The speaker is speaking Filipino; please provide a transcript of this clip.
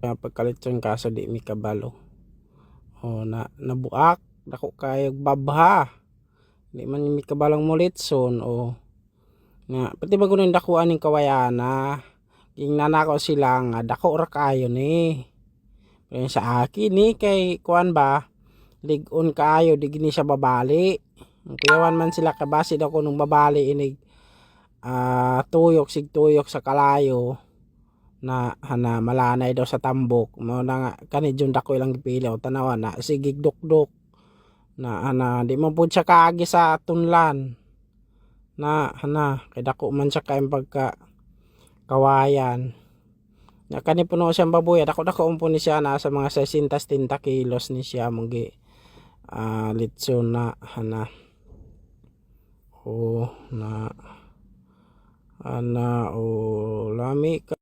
pagkalitson kaso di mi kabalo. O nabuak dako kayo babha. Di man mi kabalong mo litson o nga pati bago nang dakuan ning kawayana. King nanako sila nga dako ra kayo ni. Pero sa akin ni kay kuan ba ligon kayo di gini siya babali. Kuyawan man sila kabasi daw ko nung babali inig tuyok sig tuyok sa kalayo na malanay daw sa tambok mo na nga kani jud dako ilang gipilaw tanawan na sigig dukdok na di man pud siya kaagi sa tunlan na kay dako man siya kay pagka kawayan na kani puno siyang baboy dako umpo ni siya na sa mga 60 kilos ni siya munggi litson na o lami ka